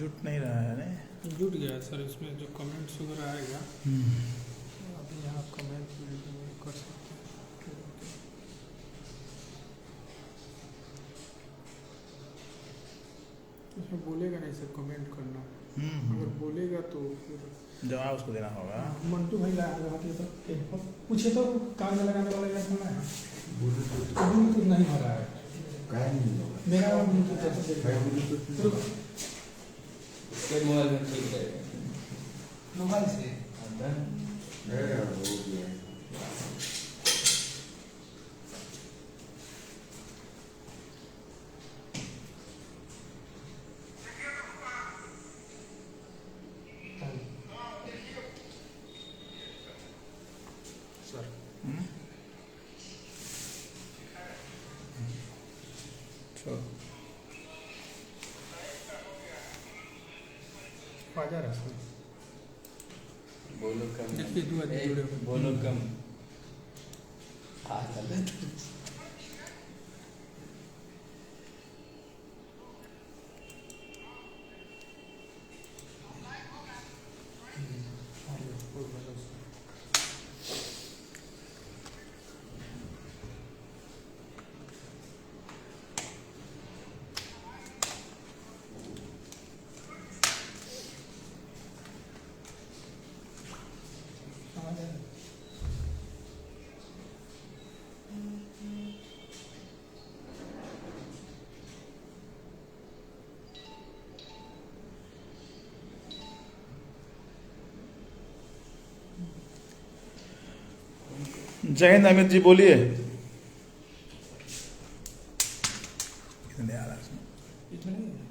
जुट नहीं रहा है नहीं, जुट गया है सर। इसमें जो कमेंट्स वगैरह आएगा अभी यहाँ कमेंट कर सकते हैं। इसमें बोलेगा नहीं सर कमेंट करना, अगर बोलेगा तो फिर जवाब उसको देना होगा। मंटू भाई लगाते तो पूछे तो कान में लगाने वाला या सुना है ब्लूटूथ नहीं हो रहा है मेरा ब्लूटूथ मोबाइल में ठीक रहेगा मोबाइल से सर बाजार है सर। बोलो कम देखिए दो आदमी जुड़े हुए बोलो कम जय हिंद अमित जी, बोलिए। कितने आ रहा है इसमें? इतना ही है।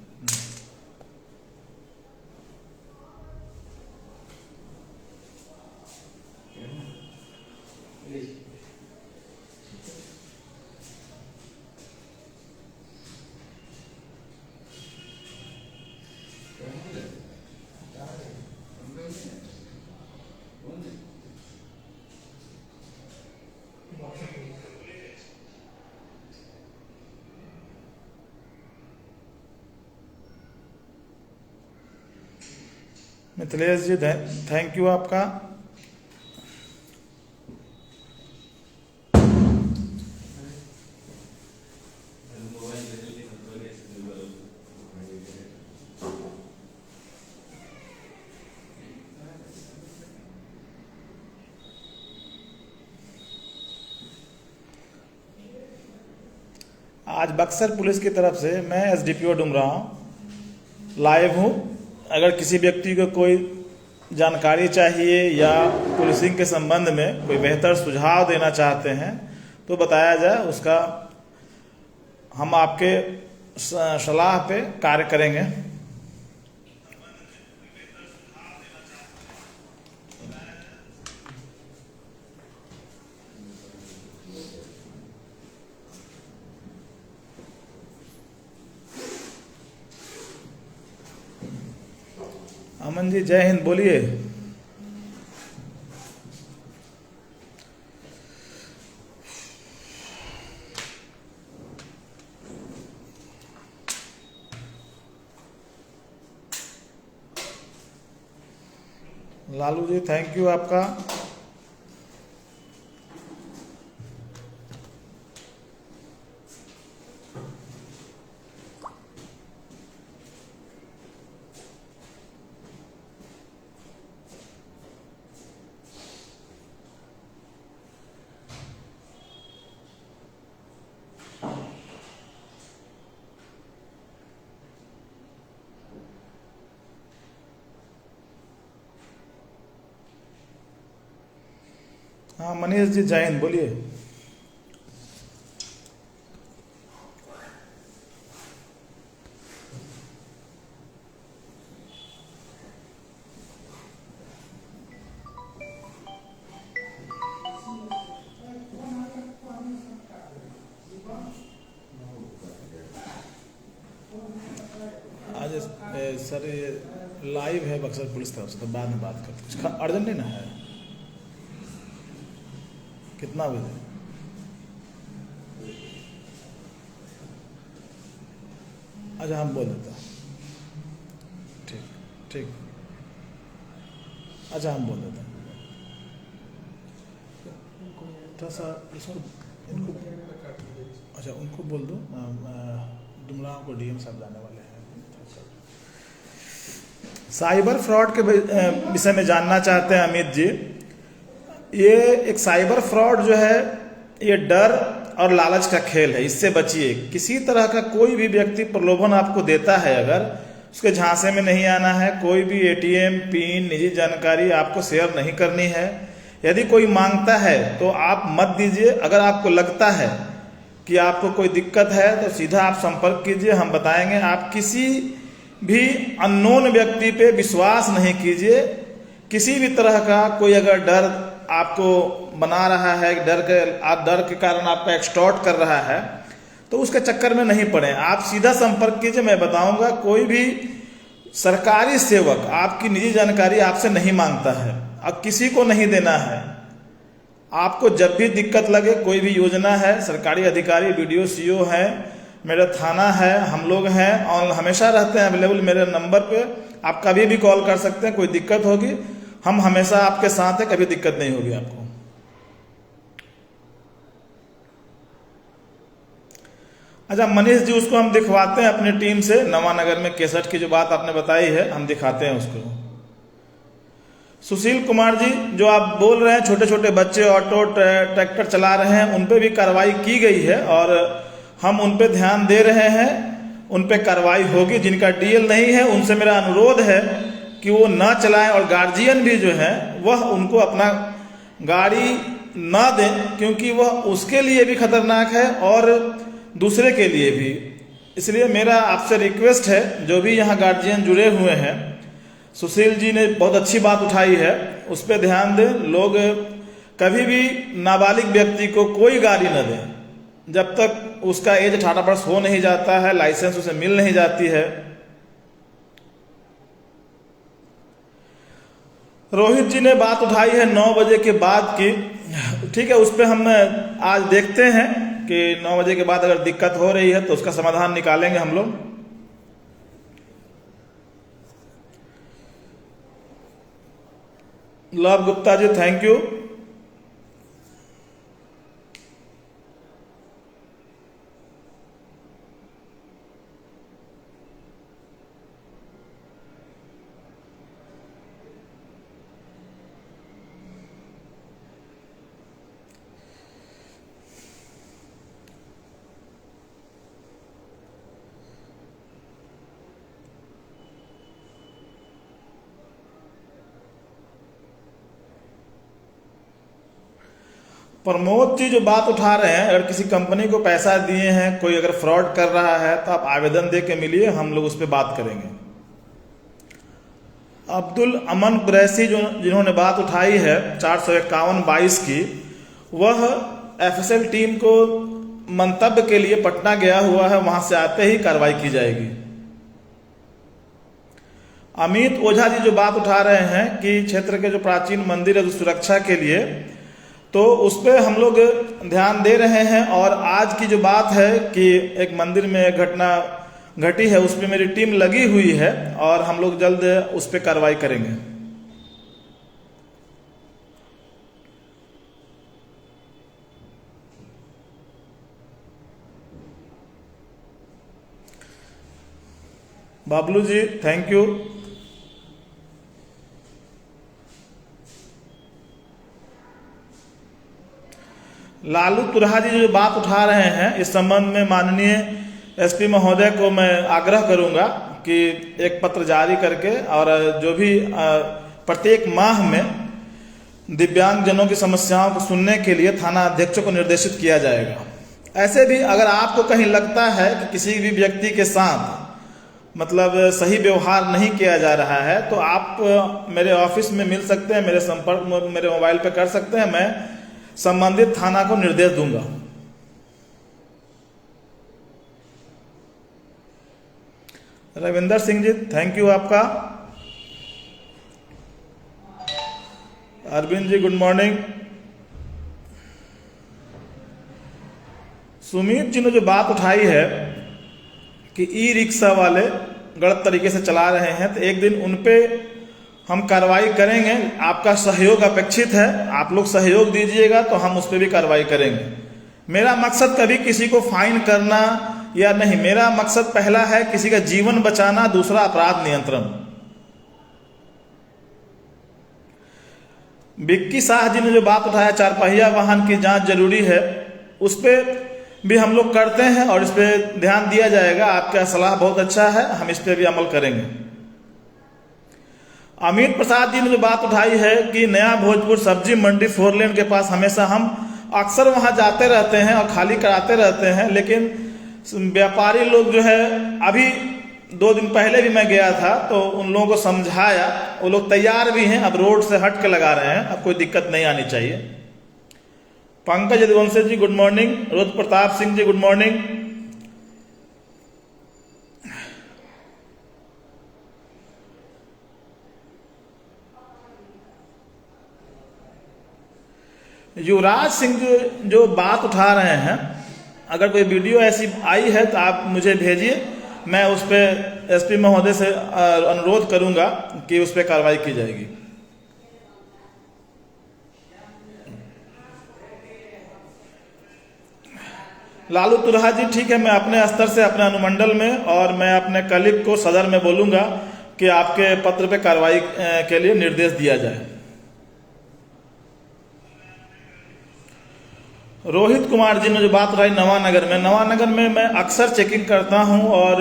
मिथिलेश जी थैंक यू आपका। आज बक्सर पुलिस की तरफ से मैं एसडीपीओ डुमरांव लाइव हूँ। अगर किसी व्यक्ति को कोई जानकारी चाहिए या पुलिसिंग के संबंध में कोई बेहतर सुझाव देना चाहते हैं तो बताया जाए, उसका हम आपके सलाह पे कार्य करेंगे। अमन जी जय हिंद, बोलिए। लालू जी थैंक यू आपका। हाँ मनीष जी जय हिंद, बोलिए। आज सर ये लाइव है बक्सर पुलिस तरफ से, तो बाद में बात करते हैं। इसका अर्जेंट नहीं ना है? कितना बजे? अच्छा हम बोल देता। ठीक, अच्छा हम बोल देते हैं थोड़ा सा इसको, इनको, अच्छा उनको बोल दो, डुमरा को डीएम साहब जाने वाले हैं। साइबर फ्रॉड के विषय में जानना चाहते हैं अमित जी। ये एक साइबर फ्रॉड जो है ये डर और लालच का खेल है, इससे बचिए। किसी तरह का कोई भी व्यक्ति प्रलोभन आपको देता है, अगर उसके झांसे में नहीं आना है। कोई भी एटीएम पिन निजी जानकारी आपको शेयर नहीं करनी है। यदि कोई मांगता है तो आप मत दीजिए। अगर आपको लगता है कि आपको कोई दिक्कत है तो सीधा आप संपर्क कीजिए, हम बताएंगे। आप किसी भी अननोन व्यक्ति पे विश्वास नहीं कीजिए। किसी भी तरह का कोई अगर डर आपको बना रहा है, डर के कारण आपका एक्सटॉर्ट कर रहा है, तो उसके चक्कर में नहीं पड़े। आप सीधा संपर्क कीजिए, मैं बताऊंगा। कोई भी सरकारी सेवक आपकी निजी जानकारी आपसे नहीं मांगता है, अब किसी को नहीं देना है। आपको जब भी दिक्कत लगे, कोई भी योजना है, सरकारी अधिकारी वीडियो सीओ है, मेरा थाना है, हम लोग हैं और हमेशा रहते हैं अवेलेबल मेरे नंबर पे। आप कभी भी कॉल कर सकते हैं, कोई दिक्कत होगी हम हमेशा आपके साथ हैं, कभी दिक्कत नहीं होगी आपको। अच्छा मनीष जी, उसको हम दिखवाते हैं अपनी टीम से। नवानगर में 61 की जो बात आपने बताई है, हम दिखाते हैं उसको। सुशील कुमार जी, जो आप बोल रहे हैं छोटे छोटे बच्चे ऑटो ट्रैक्टर चला रहे हैं, उन पे भी कार्रवाई की गई है और हम उन पे ध्यान दे रहे हैं। उन पे कार्रवाई होगी। जिनका डीएल नहीं है उनसे मेरा अनुरोध है कि वो ना चलाएं, और गार्जियन भी जो है वह उनको अपना गाड़ी ना दें, क्योंकि वह उसके लिए भी खतरनाक है और दूसरे के लिए भी। इसलिए मेरा आपसे रिक्वेस्ट है, जो भी यहाँ गार्जियन जुड़े हुए हैं, सुशील जी ने बहुत अच्छी बात उठाई है, उस पर ध्यान दें। लोग कभी भी नाबालिग व्यक्ति को कोई गाड़ी न दें जब तक उसका एज 18 वर्ष हो नहीं जाता है, लाइसेंस उसे मिल नहीं जाती है। रोहित जी ने बात उठाई है 9 बजे के बाद की, ठीक है, उस पर हम आज देखते हैं कि 9 बजे के बाद अगर दिक्कत हो रही है तो उसका समाधान निकालेंगे हम लोग। Love Gupta ji, thank you. प्रमोद जी जो बात उठा रहे हैं, अगर किसी कंपनी को पैसा दिए हैं, कोई अगर फ्रॉड कर रहा है तो आप आवेदन दे के मिलिए, हम लोग उस पर बात करेंगे। अब्दुल अमन कुरैशी जो जिन्होंने बात उठाई है 451-22 की, वह एफएसएल टीम को मंतव्य के लिए पटना गया हुआ है, वहां से आते ही कार्रवाई की जाएगी। अमित ओझा जी जो बात उठा रहे हैं कि क्षेत्र के जो प्राचीन मंदिर है, जो सुरक्षा के लिए, तो उस पर हम लोग ध्यान दे रहे हैं। और आज की जो बात है कि एक मंदिर में घटना घटी है, उस पर मेरी टीम लगी हुई है और हम लोग जल्द उस पर कार्रवाई करेंगे। बाबलू जी, थैंक यू। लालू तुरहा जी जो बात उठा रहे हैं, इस संबंध में माननीय एसपी महोदय को मैं आग्रह करूंगा कि एक पत्र जारी करके, और जो भी प्रत्येक माह में दिव्यांग जनों की समस्याओं को सुनने के लिए थाना अध्यक्षों को निर्देशित किया जाएगा। ऐसे भी अगर आपको कहीं लगता है कि किसी भी व्यक्ति के साथ मतलब सही व्यवहार नहीं किया जा रहा है, तो आप मेरे ऑफिस में मिल सकते हैं, मेरे संपर्क मेरे मोबाइल पे कर सकते हैं, मैं संबंधित थाना को निर्देश दूंगा। रविंदर सिंह जी, थैंक यू आपका। Arvind ji, good morning. सुमित जी ने जो बात उठाई है कि ई रिक्शा वाले गलत तरीके से चला रहे हैं, तो एक दिन उन पे हम कार्रवाई करेंगे। आपका सहयोग अपेक्षित है, आप लोग सहयोग दीजिएगा तो हम उस पर भी कार्रवाई करेंगे। मेरा मकसद कभी किसी को फाइन करना या नहीं, मेरा मकसद पहला है किसी का जीवन बचाना, दूसरा अपराध नियंत्रण। विक्की शाह जी ने जो बात उठाया चारपहिया वाहन की जांच जरूरी है, उस पर भी हम लोग करते हैं और इस पर ध्यान दिया जाएगा। आपका सलाह बहुत अच्छा है, हम इस पर भी अमल करेंगे। अमित प्रसाद जी ने जो बात उठाई है कि नया भोजपुर सब्जी मंडी 4 लेन के पास हमेशा हम अक्सर वहां जाते रहते हैं और खाली कराते रहते हैं, लेकिन व्यापारी लोग जो है, अभी 2 दिन पहले भी मैं गया था तो उन लोगों को समझाया, वो लोग तैयार भी हैं, अब रोड से हट के लगा रहे हैं, अब कोई दिक्कत नहीं आनी चाहिए। पंकज यदुवंशी जी good morning, Rudra Pratap Singh ji good morning. Yuvraj Singh जो बात उठा रहे हैं, अगर कोई वीडियो ऐसी आई है तो आप मुझे भेजिए, मैं उस पर एसपी महोदय से अनुरोध करूंगा कि उस पर कार्रवाई की जाएगी। लालू तुरहा जी, ठीक है, मैं अपने स्तर से अपने अनुमंडल में और मैं अपने कलीग को सदर में बोलूंगा कि आपके पत्र पे कार्रवाई के लिए निर्देश दिया जाए। रोहित कुमार जी ने जो बात उठाई नवानगर में मैं अक्सर चेकिंग करता हूं और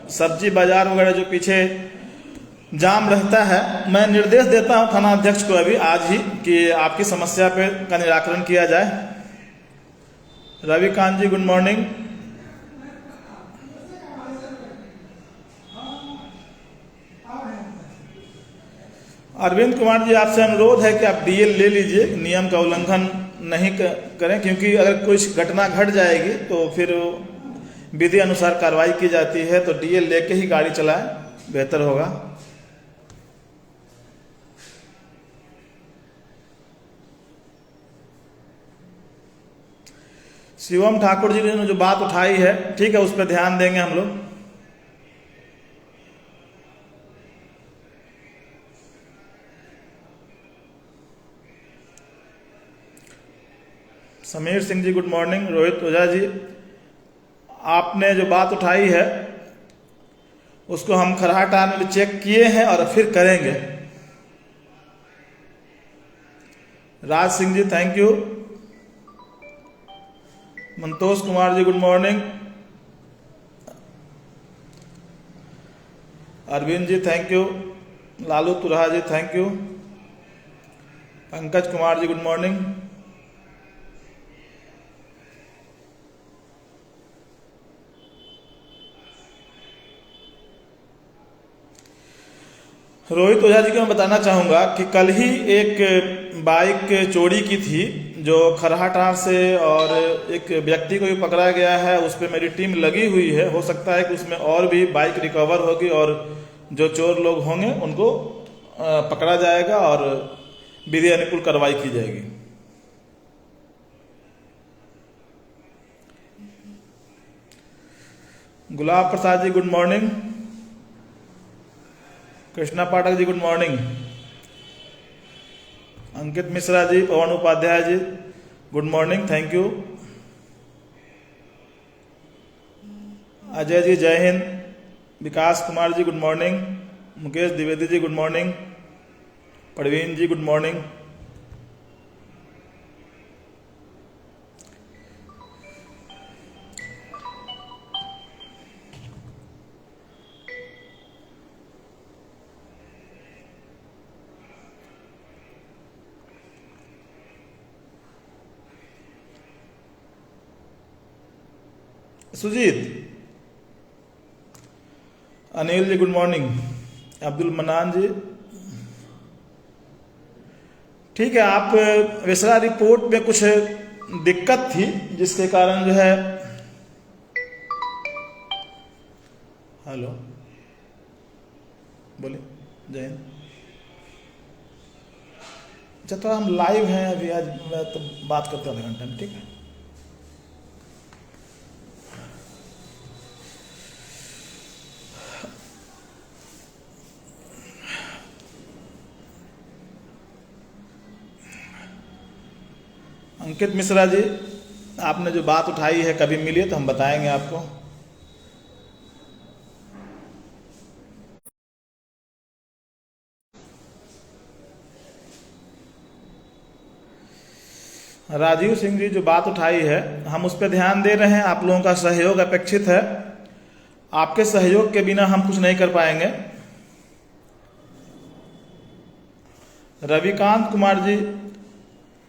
सब्जी बाजार वगैरह जो पीछे जाम रहता है, मैं निर्देश देता हूं थाना अध्यक्ष को अभी आज ही कि आपकी समस्या पे का निराकरण किया जाए। रविकांत जी गुड मॉर्निंग। अरविंद कुमार जी, आपसे अनुरोध है कि आप डीएल ले लीजिए, नियम का उल्लंघन नहीं करें, क्योंकि अगर कोई घटना घट जाएगी तो फिर विधि अनुसार कार्रवाई की जाती है, तो डीएल लेके ही गाड़ी चलाएं, बेहतर होगा। शिवम ठाकुर जी ने जो बात उठाई है, ठीक है, उस पर ध्यान देंगे हम लोग। Sameer Singh ji good morning. रोहित ओझा जी, आपने जो बात उठाई है उसको हम खरहाटा में चेक किए हैं और फिर करेंगे। Raj Singh ji thank you. Mantosh Kumar ji good morning. Arvind ji thank you. Lalu Turha ji thank you. Pankaj Kumar ji good morning. Rohit Ojha ji को मैं बताना चाहूँगा कि कल ही एक बाइक चोरी की थी जो खरहाटार से, और एक व्यक्ति को भी पकड़ा गया है, उस पर मेरी टीम लगी हुई है। हो सकता है कि उसमें और भी बाइक रिकवर होगी और जो चोर लोग होंगे उनको पकड़ा जाएगा और विधि अनुकूल कार्रवाई की जाएगी। Gulab Prasad ji good morning. Krishna Pathak ji good morning. Ankit Mishra ji, Pawan Upadhyay ji good morning, thank you. Ajay ji जय Hind. Vikas Kumar ji good morning. Mukesh Dwivedi ji good morning. Praveen ji good morning. Sujeet, Anil ji good morning. Abdul Manan ji, ठीक है। आप विसरा रिपोर्ट में कुछ दिक्कत थी जिसके कारण जो है, हेलो बोले जय हिंद। अच्छा, थोड़ा हम लाइव हैं अभी, आज मैं तो बात करते हैं आधे घंटे में, ठीक है। अंकित मिश्रा जी, आपने जो बात उठाई है, कभी मिलिए तो हम बताएंगे आपको। राजीव सिंह जी, जो बात उठाई है हम उस पर ध्यान दे रहे हैं। आप लोगों का सहयोग अपेक्षित है। आपके सहयोग के बिना हम कुछ नहीं कर पाएंगे। रविकांत कुमार जी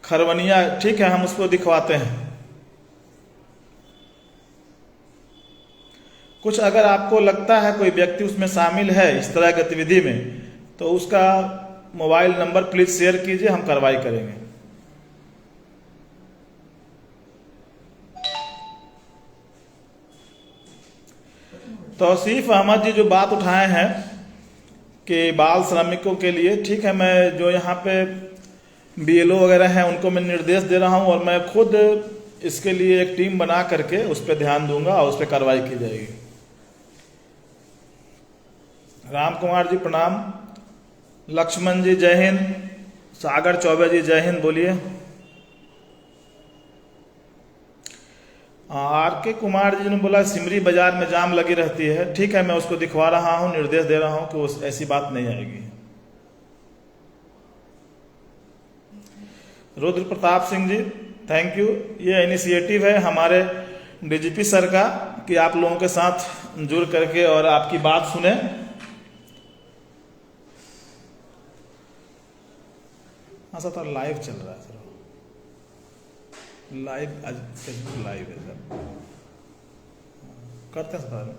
खरवनिया, ठीक है, हम उसको दिखवाते हैं। कुछ अगर आपको लगता है कोई व्यक्ति उसमें शामिल है इस तरह गतिविधि में, तो उसका मोबाइल नंबर प्लीज शेयर कीजिए, हम कार्रवाई करेंगे। तौसीफ अहमद जी जो बात उठाए हैं कि बाल श्रमिकों के लिए, ठीक है, मैं जो यहाँ पे बीएलओ वगैरह हैं उनको मैं निर्देश दे रहा हूँ और मैं खुद इसके लिए एक टीम बना करके उस पर ध्यान दूंगा और उस पर कार्रवाई की जाएगी। राम कुमार जी प्रणाम। लक्ष्मण जी जय हिंद। सागर चौबे जी जय हिंद, बोलिए। आर के कुमार जी ने बोला सिमरी बाजार में जाम लगी रहती है। ठीक है, मैं उसको दिखवा रहा हूं, निर्देश दे रहा हूं कि ऐसी बात नहीं आएगी। Rudra Pratap Singh ji, thank you. ये इनिशिएटिव है हमारे डीजीपी सर का कि आप लोगों के साथ जुड़ करके और आपकी बात सुने। हाँ सर, तो लाइव चल रहा है सर, लाइव आज फेसबुक लाइव है सर, करते हैं सर।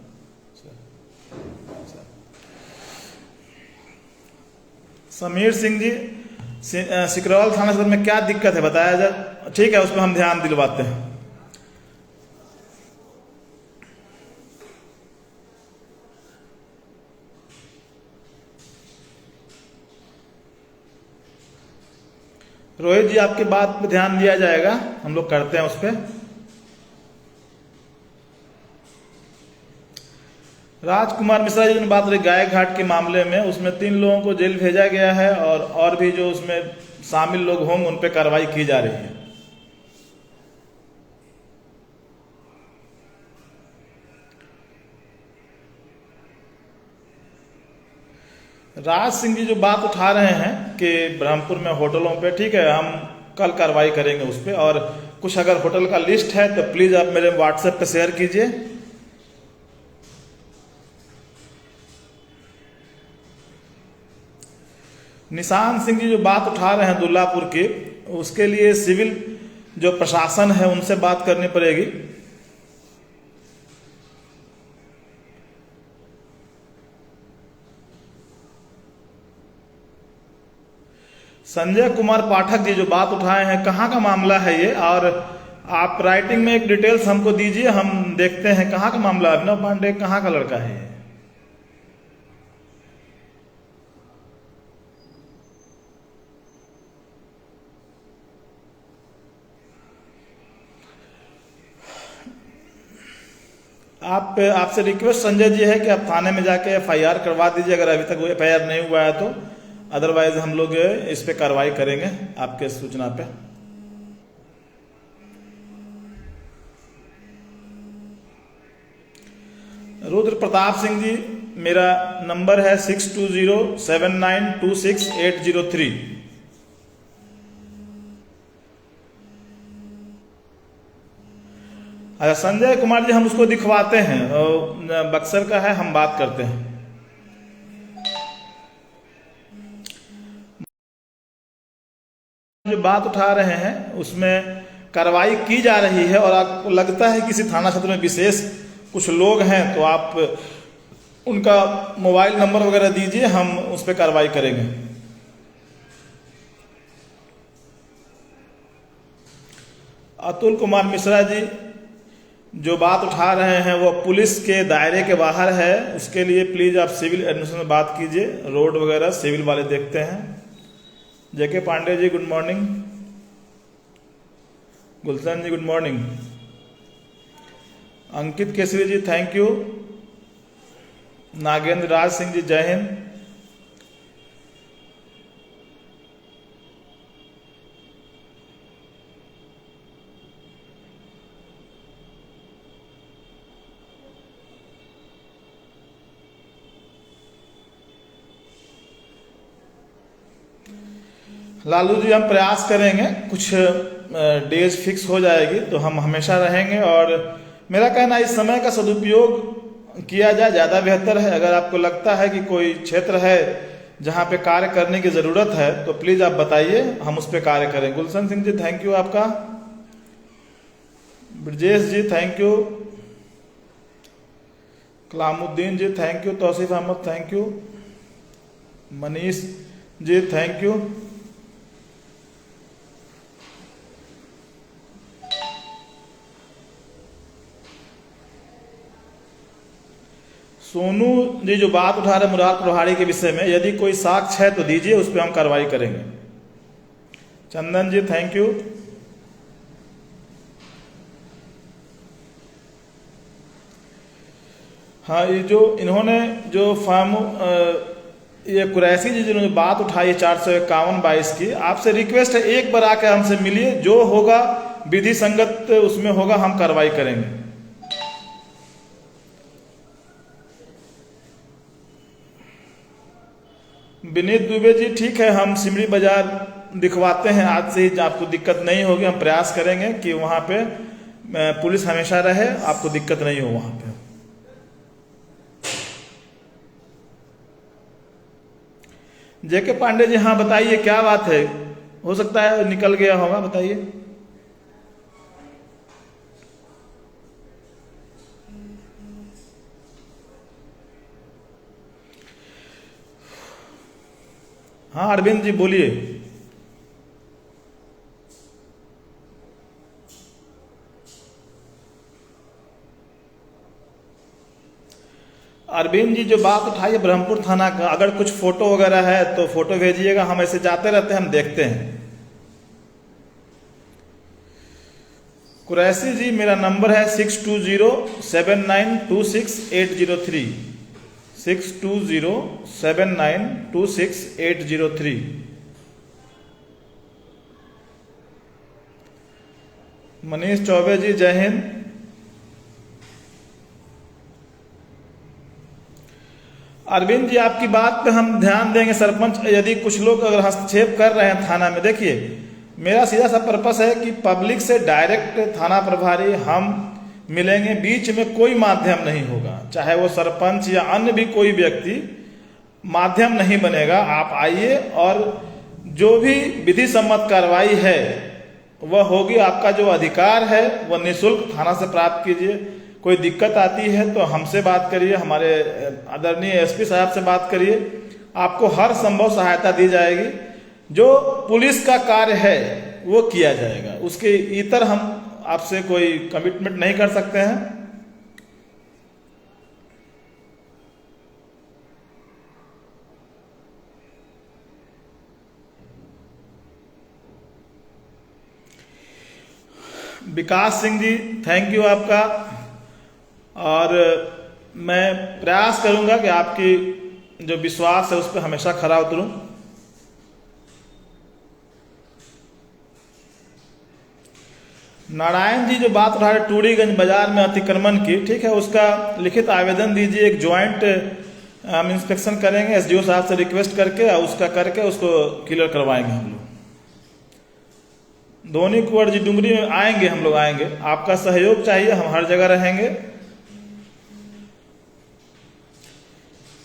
समीर सिंह जी, सिकरौल थाना क्षेत्र में क्या दिक्कत है बताया जाए। ठीक है, उस पर हम ध्यान दिलवाते हैं। रोहित जी, आपकी बात पे ध्यान दिया जाएगा, हम लोग करते हैं उस पर। राजकुमार मिश्रा जी ने बात रही गाय घाट के मामले में, उसमें 3 लोगों को जेल भेजा गया है और भी जो उसमें शामिल लोग होंगे उन पर कार्रवाई की जा रही है। राज सिंह जी जो बात उठा रहे हैं कि ब्रह्मपुर में होटलों पे, ठीक है, हम कल कार्रवाई करेंगे उस पर। और कुछ अगर होटल का लिस्ट है तो प्लीज आप मेरे व्हाट्सएप पे शेयर कीजिए। निशान सिंह जी जो बात उठा रहे हैं दुल्लापुर की, उसके लिए सिविल जो प्रशासन है उनसे बात करनी पड़ेगी। संजय कुमार पाठक जी जो बात उठाए हैं, कहाँ का मामला है ये, और आप राइटिंग में एक डिटेल्स हमको दीजिए, हम देखते हैं कहाँ का मामला। अभिनव पांडे कहाँ का लड़का है ये? आपसे रिक्वेस्ट संजय जी है कि आप थाने में जाके एफआईआर करवा दीजिए, अगर अभी तक वो एफआईआर नहीं हुआ है तो। अदरवाइज हम लोग इस पे कार्रवाई करेंगे आपके सूचना पे। रुद्र प्रताप सिंह जी, मेरा नंबर है 6207926803। अच्छा, संजय कुमार जी हम उसको दिखवाते हैं, बक्सर का है, हम बात करते हैं। जो बात उठा रहे हैं उसमें कार्रवाई की जा रही है और आपको लगता है किसी थाना क्षेत्र में विशेष कुछ लोग हैं तो आप उनका मोबाइल नंबर वगैरह दीजिए, हम उस पर कार्रवाई करेंगे। अतुल कुमार मिश्रा जी जो बात उठा रहे हैं वो पुलिस के दायरे के बाहर है, उसके लिए प्लीज आप सिविल एडमिनिस्ट्रेशन में बात कीजिए। रोड वगैरह सिविल वाले देखते हैं। JK Pandey ji good morning. Gulshan ji good morning. Ankit Kesari ji thank you. Nagendra Raj Singh ji जय हिंद। लालू जी, हम प्रयास करेंगे, कुछ डेज फिक्स हो जाएगी तो हम हमेशा रहेंगे। और मेरा कहना है इस समय का सदुपयोग किया जाए, ज़्यादा बेहतर है। अगर आपको लगता है कि कोई क्षेत्र है जहाँ पे कार्य करने की ज़रूरत है तो प्लीज़ आप बताइए, हम उस पर कार्य करें। गुलशन सिंह जी थैंक यू आपका। Brajesh ji thank you. Kalamuddin ji thank you. Tausif Ahmad thank you. Manish ji thank you. Sonu ji जो बात उठा रहे मुराद प्रभारी के विषय में, यदि कोई साक्ष्य है तो दीजिए, उस पर हम कार्रवाई करेंगे। चंदन जी थैंक यू। हाँ, ये जो इन्होंने जो फॉर्म ये कुरैशी जी जिन्होंने बात उठाई 451-22 की, आपसे रिक्वेस्ट है एक बार आकर हमसे मिलिए, जो होगा विधि संगत उसमें होगा, हम कार्रवाई करेंगे। विनीत दुबे जी ठीक है, हम सिमरी बाजार दिखवाते हैं, आज से ही आपको दिक्कत नहीं होगी। हम प्रयास करेंगे कि वहाँ पे पुलिस हमेशा रहे, आपको दिक्कत नहीं हो वहाँ पे। जेके पांडे जी हाँ बताइए क्या बात है, हो सकता है निकल गया होगा, बताइए। हाँ अरविंद जी बोलिए। अरविंद जी जो बात उठाई है ब्रह्मपुर थाना का, अगर कुछ फोटो वगैरह है तो फोटो भेजिएगा, हम ऐसे जाते रहते हैं, हम देखते हैं। कुरैशी जी मेरा नंबर है 6207926803 6207926803। मनीष चौबे जी जय हिंद। अरविंद जी आपकी बात पे हम ध्यान देंगे। सरपंच यदि कुछ लोग अगर हस्तक्षेप कर रहे हैं थाना में, देखिए मेरा सीधा सा पर्पस है कि पब्लिक से डायरेक्ट थाना प्रभारी हम मिलेंगे, बीच में कोई माध्यम नहीं होगा, चाहे वो सरपंच या अन्य भी कोई व्यक्ति, माध्यम नहीं बनेगा। आप आइए और जो भी विधि सम्मत कार्रवाई है वह होगी। आपका जो अधिकार है वह निःशुल्क थाना से प्राप्त कीजिए। कोई दिक्कत आती है तो हमसे बात करिए, हमारे आदरणीय एसपी साहब से बात करिए, आपको हर संभव सहायता दी जाएगी। जो पुलिस का कार्य है वो किया जाएगा, उसके इतर हम आपसे कोई कमिटमेंट नहीं कर सकते हैं। विकास सिंह जी थैंक यू आपका। और मैं प्रयास करूंगा कि आपकी जो विश्वास है उस पर हमेशा खरा उतरूं। नारायण जी जो बात उठा रहे टूरीगंज बाजार में अतिक्रमण की, ठीक है, उसका लिखित आवेदन दीजिए। एक ज्वाइंट हम इंस्पेक्शन करेंगे एसडीओ साहब से रिक्वेस्ट करके, उसका करके उसको क्लियर करवाएंगे हम लोग। धोनी कुंवर जी डुमरी में आएंगे, हम लोग आएंगे, आपका सहयोग चाहिए, हम हर जगह रहेंगे।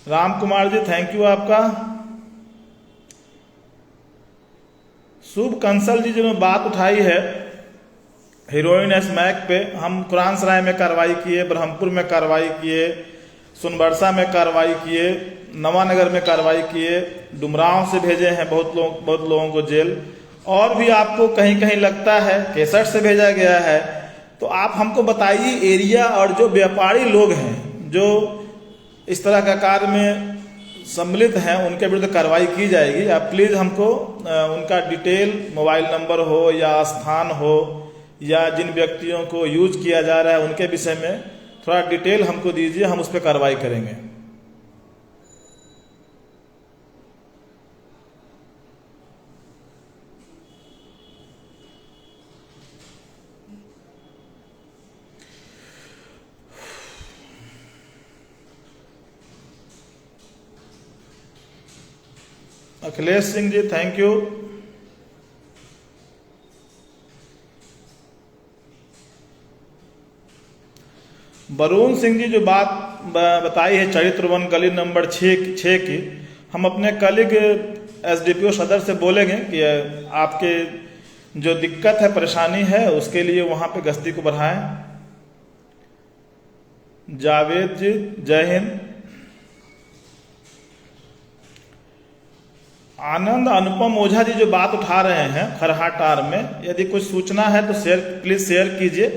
राम कुमार जी थैंक यू आपका। शुभ कंसल जी जो बात उठाई है हीरोइन स्मैक पे, हम कुरान सराय में कार्रवाई किए, ब्रह्मपुर में कार्रवाई किए, सोनबरसा में कार्रवाई किए, नवानगर में कार्रवाई किए, डुमरांव से भेजे हैं बहुत लोगों को जेल। और भी आपको कहीं कहीं लगता है केसर से भेजा गया है तो आप हमको बताइए एरिया, और जो व्यापारी लोग हैं जो इस तरह का कार्य में सम्मिलित हैं उनके विरुद्ध कार्रवाई की जाएगी। आप प्लीज़ हमको उनका डिटेल, मोबाइल नंबर हो या स्थान हो या जिन व्यक्तियों को यूज किया जा रहा है उनके विषय में थोड़ा डिटेल हमको दीजिए, हम उस पर कार्रवाई करेंगे। Akhilesh Singh ji thank you. वरुण सिंह जी जो बात बताई है चरित्रवन गली नंबर 6 की, हम अपने कलीग एसडीपीओ सदर से बोलेंगे कि आपके जो दिक्कत है, परेशानी है, उसके लिए वहाँ पे गश्ती को बढ़ाएं। जावेद जी जय हिंद। आनंद अनुपम ओझा जी जो बात उठा रहे हैं खरहाटार में, यदि कुछ सूचना है तो प्लीज शेयर कीजिए।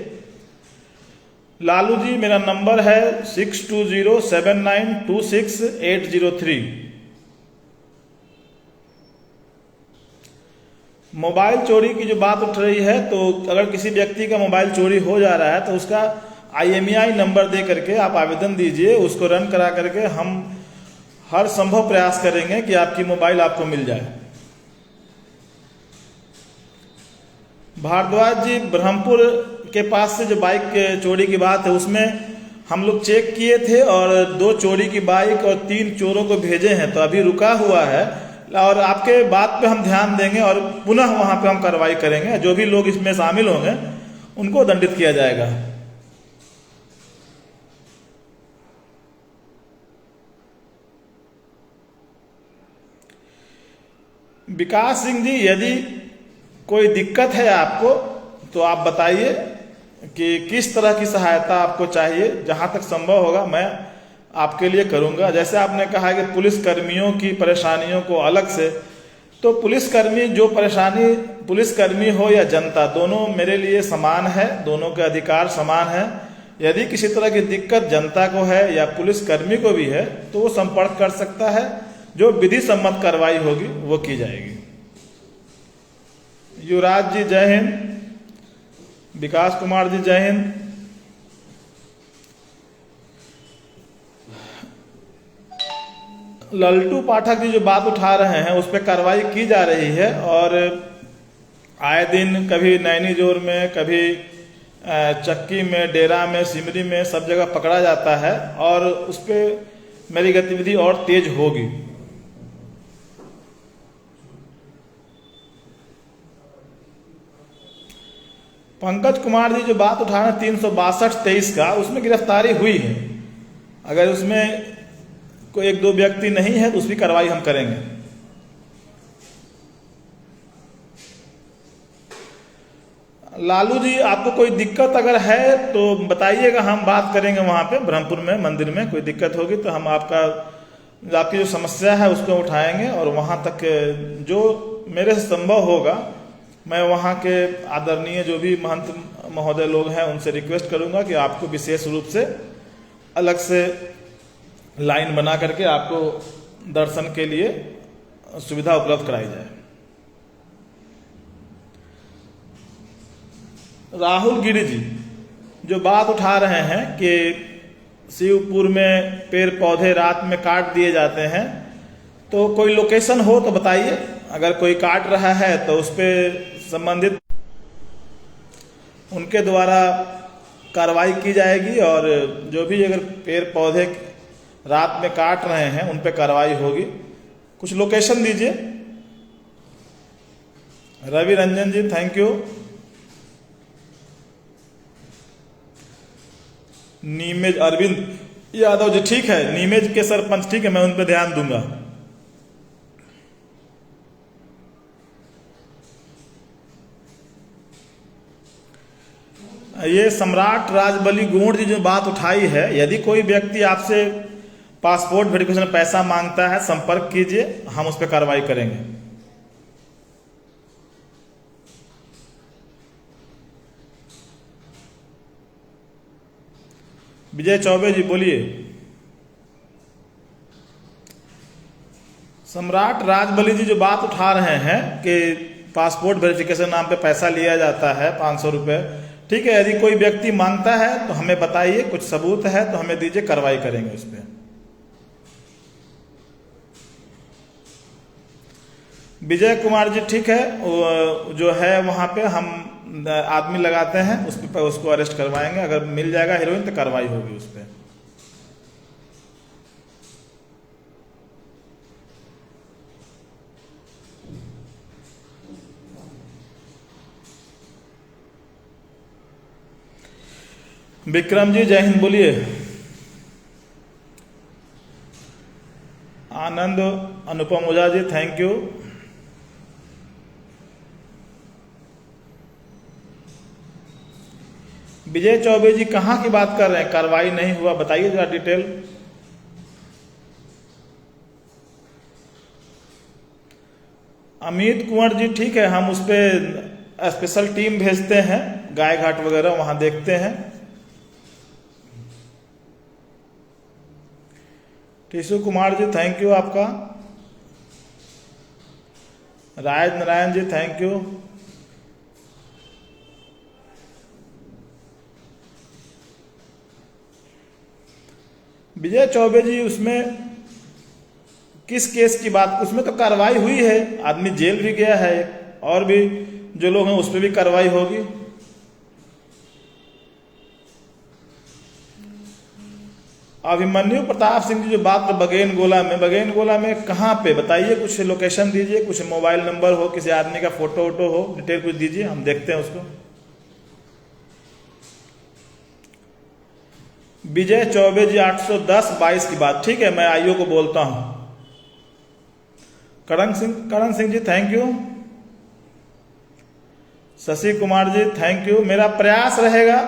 लालू जी मेरा नंबर है 6207926803। मोबाइल चोरी की जो बात उठ रही है, तो अगर किसी व्यक्ति का मोबाइल चोरी हो जा रहा है तो उसका IMEI नंबर दे करके आप आवेदन दीजिए, उसको रन करा करके हम हर संभव प्रयास करेंगे कि आपकी मोबाइल आपको मिल जाए। भारद्वाज जी ब्रह्मपुर के पास से जो बाइक चोरी की बात है, उसमें हम लोग चेक किए थे और 2 चोरी की बाइक और 3 चोरों को भेजे हैं, तो अभी रुका हुआ है और आपके बात पे हम ध्यान देंगे और पुनः वहां पे हम कार्रवाई करेंगे। जो भी लोग इसमें शामिल होंगे उनको दंडित किया जाएगा। विकास सिंह जी, यदि कोई दिक्कत है आपको तो आप बताइए कि किस तरह की सहायता आपको चाहिए। जहां तक संभव होगा मैं आपके लिए करूंगा। जैसे आपने कहा कि पुलिस कर्मियों की परेशानियों को अलग से, तो पुलिसकर्मी जो परेशानी, पुलिसकर्मी हो या जनता, दोनों मेरे लिए समान है, दोनों के अधिकार समान है। यदि किसी तरह की दिक्कत जनता को है या पुलिसकर्मी को भी है तो वो संपर्क कर सकता है। जो विधि सम्मत कार्रवाई होगी वो की जाएगी। युवराज जी जय हिंद। विकास कुमार जी जय हिंद। लल्टू पाठक जी जो बात उठा रहे हैं उस पर कार्रवाई की जा रही है और आए दिन कभी नैनीजोर में, कभी चक्की में, डेरा में, सिमरी में, सब जगह पकड़ा जाता है और उस पर मेरी गतिविधि और तेज होगी। पंकज कुमार जी जो बात उठा रहे हैं 362-23 का, उसमें गिरफ्तारी हुई है। अगर उसमें कोई 1-2 व्यक्ति नहीं है तो उसकी कार्रवाई हम करेंगे। लालू जी, आपको कोई दिक्कत अगर है तो बताइएगा, हम बात करेंगे वहां पे ब्रह्मपुर में मंदिर में। कोई दिक्कत होगी तो हम आपकी जो समस्या है उसको उठाएंगे और वहां तक जो मेरे से संभव होगा मैं वहां के आदरणीय जो भी महंत महोदय लोग हैं उनसे रिक्वेस्ट करूंगा कि आपको विशेष रूप से अलग से लाइन बना करके आपको दर्शन के लिए सुविधा उपलब्ध कराई जाए। राहुल गिरी जी जो बात उठा रहे हैं कि शिवपुर में पेड़ पौधे रात में काट दिए जाते हैं, तो कोई लोकेशन हो तो बताइए। अगर कोई काट रहा है तो उस पर संबंधित उनके द्वारा कार्रवाई की जाएगी और जो भी अगर पेड़ पौधे रात में काट रहे हैं उन पर कार्रवाई होगी। कुछ लोकेशन दीजिए। रवि रंजन जी थैंक यू। नीमेज अरविंद यादव जी ठीक है, नीमेज के सरपंच ठीक है, मैं उन पर ध्यान दूंगा। ये सम्राट राजबली गोंड जी जो बात उठाई है, यदि कोई व्यक्ति आपसे पासपोर्ट वेरिफिकेशन पैसा मांगता है संपर्क कीजिए, हम उस पर कार्रवाई करेंगे। विजय चौबे जी बोलिए। सम्राट राजबली जी जो बात उठा रहे हैं कि पासपोर्ट वेरिफिकेशन नाम पे पैसा लिया जाता है 500 रुपये, ठीक है, यदि कोई व्यक्ति मांगता है तो हमें बताइए, कुछ सबूत है तो हमें दीजिए, कार्रवाई करेंगे उस पर। विजय कुमार जी ठीक है, जो है वहां पे हम आदमी लगाते हैं उस पर उसको अरेस्ट करवाएंगे। अगर मिल जाएगा हीरोइन तो कार्रवाई होगी उस पर। विक्रम जी जय हिंद बोलिए। आनंद अनुपम ओझा जी थैंक यू। विजय चौबे जी कहाँ की बात कर रहे हैं, कार्रवाई नहीं हुआ, बताइए जरा डिटेल। अमित कुंवर जी ठीक है, हम उस पर स्पेशल टीम भेजते हैं, गाय घाट वगैरह वहां देखते हैं। टीसू कुमार जी थैंक यू आपका। Raj Narayan ji thank you. विजय चौबे जी उसमें किस केस की बात, उसमें तो कार्रवाई हुई है, आदमी जेल भी गया है, और भी जो लोग हैं उस पर भी कार्रवाई होगी। अभिमन्यु प्रताप सिंह जी जो बात बगेन गोला में कहाँ पे बताइए, कुछ लोकेशन दीजिए, कुछ मोबाइल नंबर हो, किसी आदमी का फोटो वोटो हो, डिटेल कुछ दीजिए, हम देखते हैं उसको। विजय चौबे जी 810-22 की बात, ठीक है, मैं आईओ को बोलता हूं। Karan Singh ji thank you. Shashi Kumar ji thank you. मेरा प्रयास रहेगा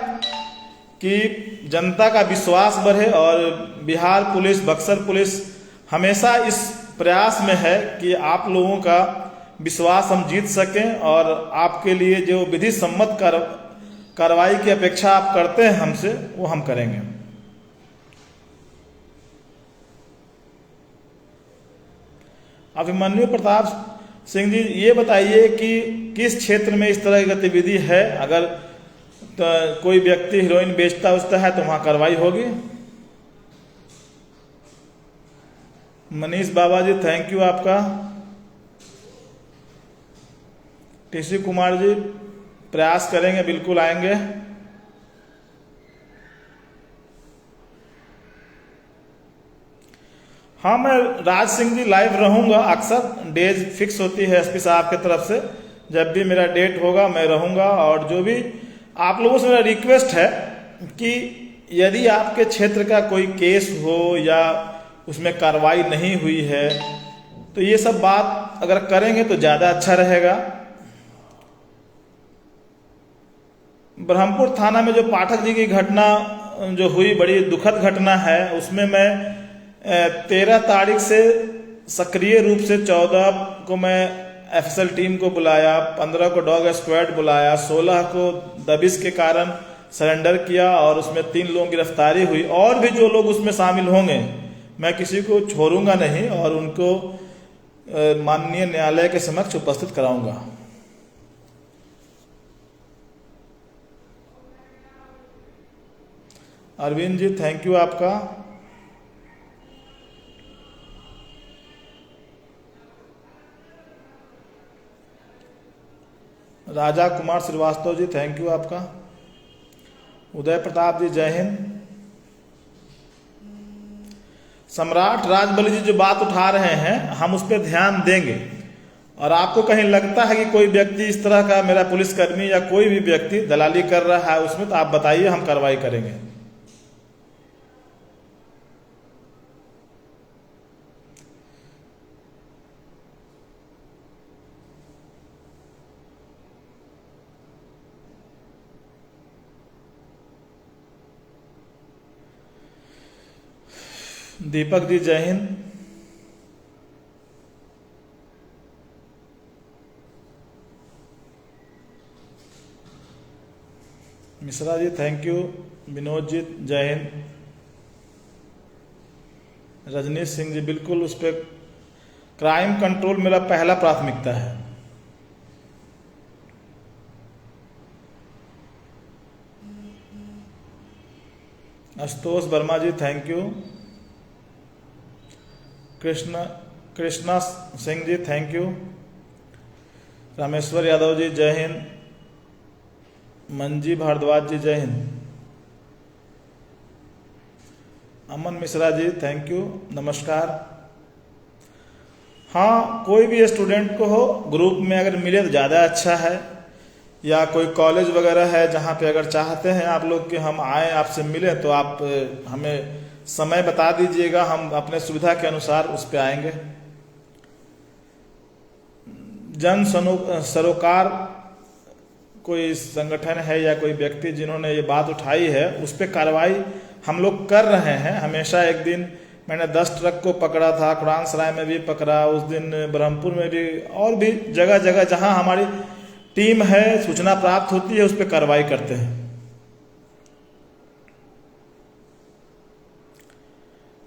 कि जनता का विश्वास बढ़े, और बिहार पुलिस, बक्सर पुलिस हमेशा इस प्रयास में है कि आप लोगों का विश्वास हम जीत सकें, और आपके लिए जो विधि सम्मत कार्रवाई की अपेक्षा आप करते हैं हमसे, वो हम करेंगे। अभिमन्यु प्रताप सिंह जी ये बताइए कि किस क्षेत्र में इस तरह की गतिविधि है, अगर तो कोई व्यक्ति हीरोइन बेचता है तो वहां कार्रवाई होगी। मनीष बाबा जी थैंक यू आपका। टीसी कुमार जी प्रयास करेंगे, बिल्कुल आएंगे। हाँ, मैं राज सिंह जी लाइव रहूंगा, अक्सर डेज फिक्स होती है एसपी साहब की तरफ से, जब भी मेरा डेट होगा मैं रहूंगा। और जो भी आप लोगों से मेरा रिक्वेस्ट है कि यदि आपके क्षेत्र का कोई केस हो या उसमें कार्रवाई नहीं हुई है, तो ये सब बात अगर करेंगे तो ज़्यादा अच्छा रहेगा। ब्रह्मपुर थाना में जो पाठक जी की घटना जो हुई, बड़ी दुखद घटना है, उसमें मैं 13 तारीख से सक्रिय रूप से 14 को मैं एफएसएल टीम को बुलाया, 15 को डॉग स्क्वाड बुलाया, 16 को दबिश के कारण सरेंडर किया, और उसमें 3 लोगों की गिरफ्तारी हुई। और भी जो लोग उसमें शामिल होंगे मैं किसी को छोड़ूंगा नहीं, और उनको माननीय न्यायालय के समक्ष उपस्थित कराऊंगा। अरविंद जी थैंक यू आपका। राजा कुमार श्रीवास्तव जी थैंक यू आपका। उदय प्रताप जी जय हिंद। सम्राट राजबली जी जो बात उठा रहे हैं, हम उस पर ध्यान देंगे, और आपको कहीं लगता है कि कोई व्यक्ति इस तरह का, मेरा पुलिसकर्मी या कोई भी व्यक्ति दलाली कर रहा है उसमें, तो आप बताइए, हम कार्रवाई करेंगे। दीपक जी जय हिंद। Mishra ji thank you. विनोद जी जय हिंद। रजनीश सिंह जी बिल्कुल, उस पर क्राइम कंट्रोल मेरा पहला प्राथमिकता है। Ashutosh Verma ji thank you. Krishna Singh ji thank you. Rameshwar Yadav ji जय हिंद। मंजी भारद्वाज जी जय हिंद। अमन मिश्रा जी थैंक यू, नमस्कार। हाँ, कोई भी स्टूडेंट को हो, ग्रुप में अगर मिले तो ज़्यादा अच्छा है, या कोई कॉलेज वगैरह है जहाँ पे अगर चाहते हैं आप लोग कि हम आए आपसे मिलें, तो आप हमें समय बता दीजिएगा, हम अपने सुविधा के अनुसार उस पर आएंगे। जन सरोकार कोई संगठन है या कोई व्यक्ति जिन्होंने ये बात उठाई है, उस पर कार्रवाई हम लोग कर रहे हैं। हमेशा एक दिन मैंने 10 ट्रक को पकड़ा था, कुरान सराय में भी पकड़ा, उस दिन ब्रह्मपुर में भी, और भी जगह जगह जहां हमारी टीम है, सूचना प्राप्त होती है, उस पर कार्रवाई करते हैं।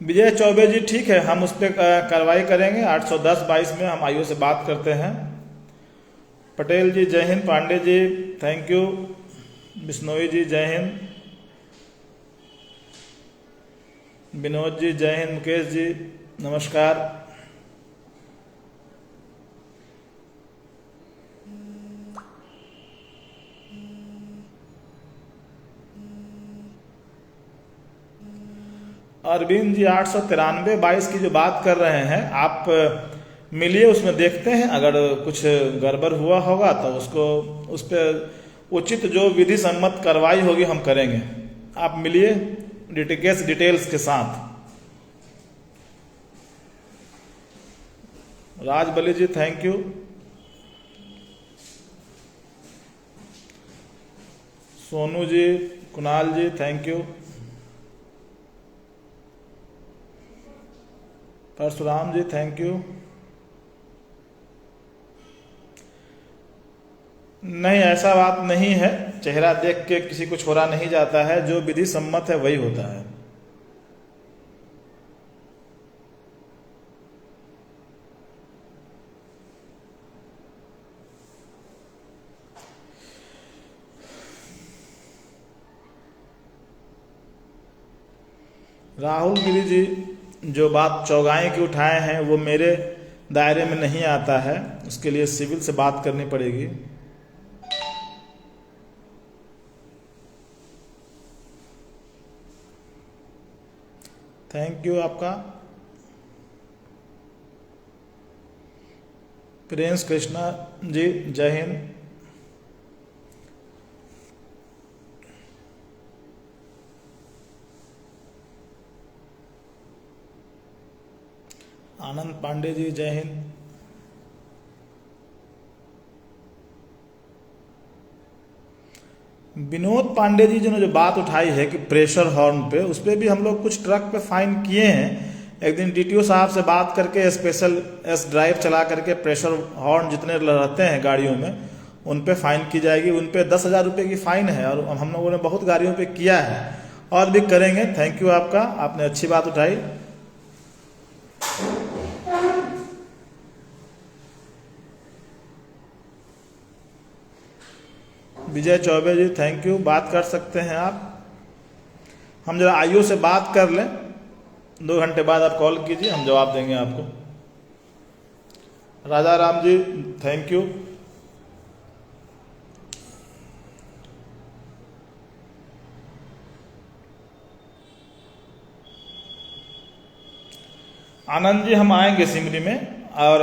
विजय चौबे जी, ठीक है, हम उस पर कार्रवाई करेंगे। 810-22 में हम आईओ से बात करते हैं। पटेल जी जय हिंद, पांडे जी थैंक यू, बिश्नोई जी जय हिंद, विनोद जी जय हिंद, मुकेश जी नमस्कार। अरविंद जी 893-22 की जो बात कर रहे हैं, आप मिलिए, उसमें देखते हैं, अगर कुछ गड़बड़ हुआ होगा तो उसको उस पर उचित जो विधि सम्मत कार्रवाई होगी हम करेंगे। आप मिलिए डिटेल्स के साथ। Raj Bali ji thank you, Sonu ji, Kunal ji thank you, Parshuram ji thank you. नहीं, ऐसा बात नहीं है, चेहरा देख के किसी को छोड़ा नहीं जाता है, जो विधि सम्मत है वही होता है। राहुल गिरी जी, जो बात चौगाई की उठाए हैं वो मेरे दायरे में नहीं आता है, उसके लिए सिविल से बात करनी पड़ेगी। थैंक यू आपका। प्रिंस कृष्णा जी जय हिंद। आनंद पांडे जी जय हिंद। विनोद पांडे जी ने जो बात उठाई है कि प्रेशर हॉर्न पे, उस पर भी हम लोग कुछ ट्रक पे फाइन किए हैं। एक दिन डीटीओ साहब से बात करके स्पेशल एस ड्राइव चला करके प्रेशर हॉर्न जितने रहते हैं गाड़ियों में, उन पे फाइन की जाएगी। उन पे 10,000 रुपये की फाइन है, और हम लोगों ने बहुत गाड़ियों पे किया है और भी करेंगे। थैंक यू आपका, आपने अच्छी बात उठाई। विजय चौबे जी थैंक यू, बात कर सकते हैं आप। हम जरा आईओ से बात कर लें, 2 घंटे बाद आप कॉल कीजिए, हम जवाब देंगे आपको। राजा राम जी थैंक यू। आनंद जी, हम आएंगे सिमरी में, और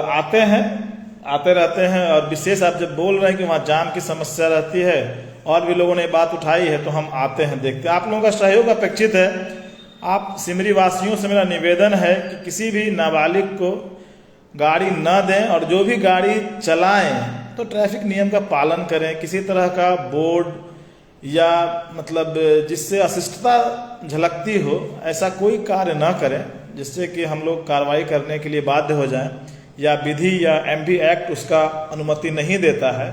आते रहते हैं, और विशेष आप जब बोल रहे हैं कि वहाँ जाम की समस्या रहती है और भी लोगों ने बात उठाई है, तो हम आते हैं, देखते हैं। आप लोगों का सहयोग अपेक्षित है। आप सिमरी वासियों से मेरा निवेदन है कि किसी भी नाबालिग को गाड़ी न दें, और जो भी गाड़ी चलाएं तो ट्रैफिक नियम का पालन करें। किसी तरह का बोर्ड या मतलब जिससे अशिष्टता झलकती हो, ऐसा कोई कार्य न करें जिससे कि हम लोग कार्रवाई करने के लिए बाध्य हो जाएं, या विधि या एमवी एक्ट उसका अनुमति नहीं देता है।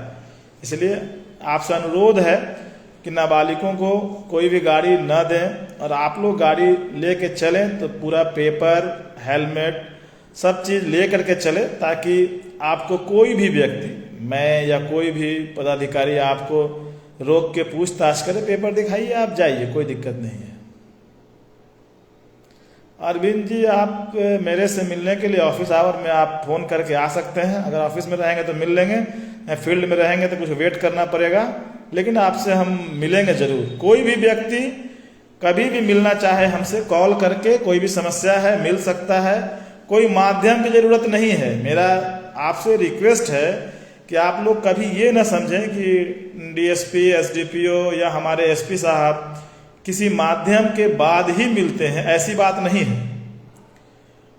इसलिए आपसे अनुरोध है कि नाबालिगों को कोई भी गाड़ी न दें, और आप लोग गाड़ी लेके चलें तो पूरा पेपर, हेलमेट, सब चीज़ ले करके चले, ताकि आपको कोई भी व्यक्ति, मैं या कोई भी पदाधिकारी आपको रोक के पूछताछ करे, पेपर दिखाइए, आप जाइए, कोई दिक्कत नहीं है। अरविंद जी, आप मेरे से मिलने के लिए ऑफिस आवर में आप फ़ोन करके आ सकते हैं। अगर ऑफिस में रहेंगे तो मिल लेंगे, फील्ड में रहेंगे तो कुछ वेट करना पड़ेगा, लेकिन आपसे हम मिलेंगे ज़रूर। कोई भी व्यक्ति कभी भी मिलना चाहे हमसे कॉल करके, कोई भी समस्या है मिल सकता है, कोई माध्यम की ज़रूरत नहीं है। मेरा आपसे रिक्वेस्ट है कि आप लोग कभी ये ना समझें कि डीएसपी, एसडीपीओ या हमारे एसपी साहब किसी माध्यम के बाद ही मिलते हैं, ऐसी बात नहीं है।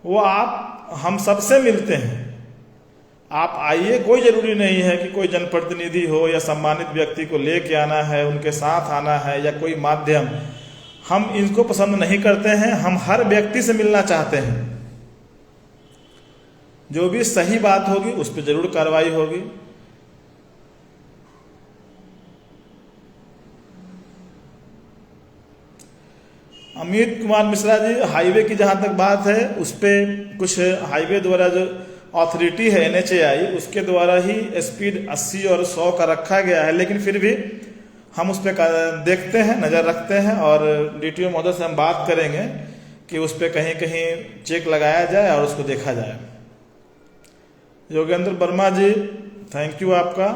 वो आप हम सबसे मिलते हैं। आप आइए, कोई जरूरी नहीं है कि कोई जनप्रतिनिधि हो या सम्मानित व्यक्ति को लेके आना है, उनके साथ आना है या कोई माध्यम। हम इनको पसंद नहीं करते हैं, हम हर व्यक्ति से मिलना चाहते हैं। जो भी सही बात होगी उस पर जरूर कार्रवाई होगी। अमित कुमार मिश्रा जी, हाईवे की जहां तक बात है, उस पर कुछ हाईवे द्वारा जो अथॉरिटी है NHAI, उसके द्वारा ही स्पीड 80 और 100 का रखा गया है, लेकिन फिर भी हम उस पर देखते हैं, नज़र रखते हैं और DTO महोदय से हम बात करेंगे कि उस पर कहीं कहीं चेक लगाया जाए और उसको देखा जाए। योगेंद्र वर्मा जी, थैंक यू आपका।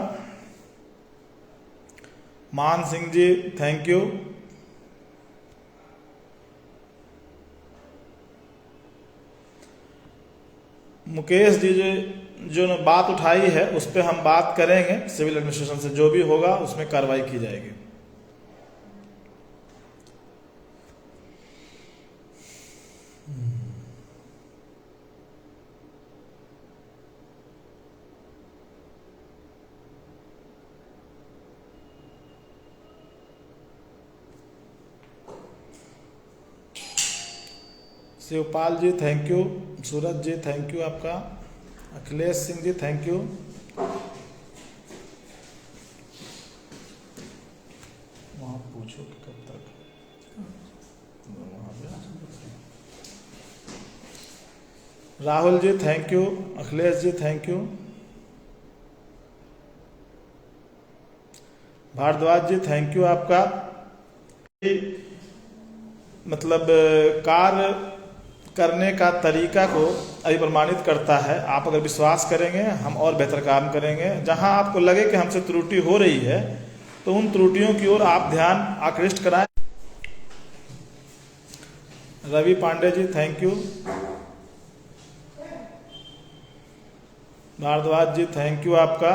मान सिंह जी, थैंक यू। मुकेश जी जो बात उठाई है उस पर हम बात करेंगे, सिविल एडमिनिस्ट्रेशन से जो भी होगा उसमें कार्रवाई की जाएगी। Shivpal ji, thank you. Suraj ji, thank you आपका। Akhilesh Singh ji, thank you. वहाँ पूछो कि कब तक Rahul ji, thank you. Akhilesh ji, thank you. Bhardwaj ji, thank you आपका। मतलब कार्य करने का तरीका को अभिप्रमाणित करता है। आप अगर विश्वास करेंगे हम और बेहतर काम करेंगे। जहां आपको लगे कि हमसे त्रुटि हो रही है तो उन त्रुटियों की ओर आप ध्यान आकृष्ट कराएं। Ravi Pandey ji, thank you. Bhardwaj ji, thank you आपका।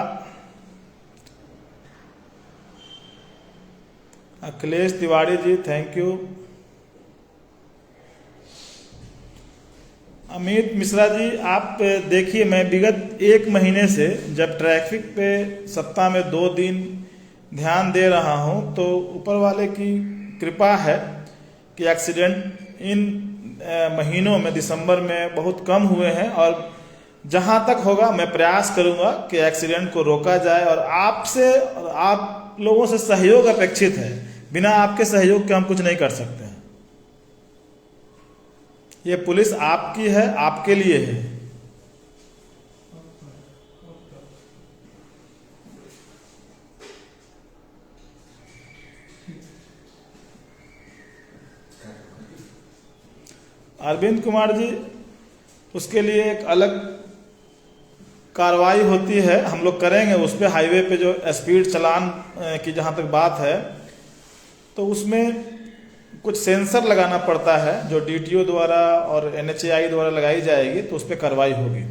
Akhilesh Tiwari ji, thank you. अमित मिश्रा जी, आप देखिए, मैं विगत 1 महीने से जब ट्रैफिक पे सप्ताह में 2 दिन ध्यान दे रहा हूं तो ऊपर वाले की कृपा है कि एक्सीडेंट इन महीनों में दिसंबर में बहुत कम हुए हैं और जहां तक होगा मैं प्रयास करूंगा कि एक्सीडेंट को रोका जाए। और आपसे और आप लोगों से सहयोग अपेक्षित है। बिना आपके सहयोग के हम कुछ नहीं कर सकते हैं। ये पुलिस आपकी है, आपके लिए है। अरविंद कुमार जी, उसके लिए एक अलग कार्रवाई होती है, हम लोग करेंगे उस पर। हाईवे पे जो स्पीड चालान की जहाँ तक बात है तो उसमें कुछ सेंसर लगाना पड़ता है जो DTO द्वारा और NHAI द्वारा लगाई जाएगी, तो उस पर कार्रवाई होगी।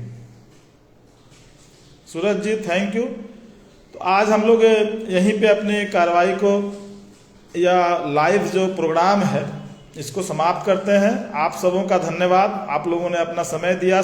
सूरज जी, थैंक यू। तो आज हम लोग यहीं पे अपनी कार्रवाई को या लाइव जो प्रोग्राम है इसको समाप्त करते हैं। आप सबों का धन्यवाद, आप लोगों ने अपना समय दिया।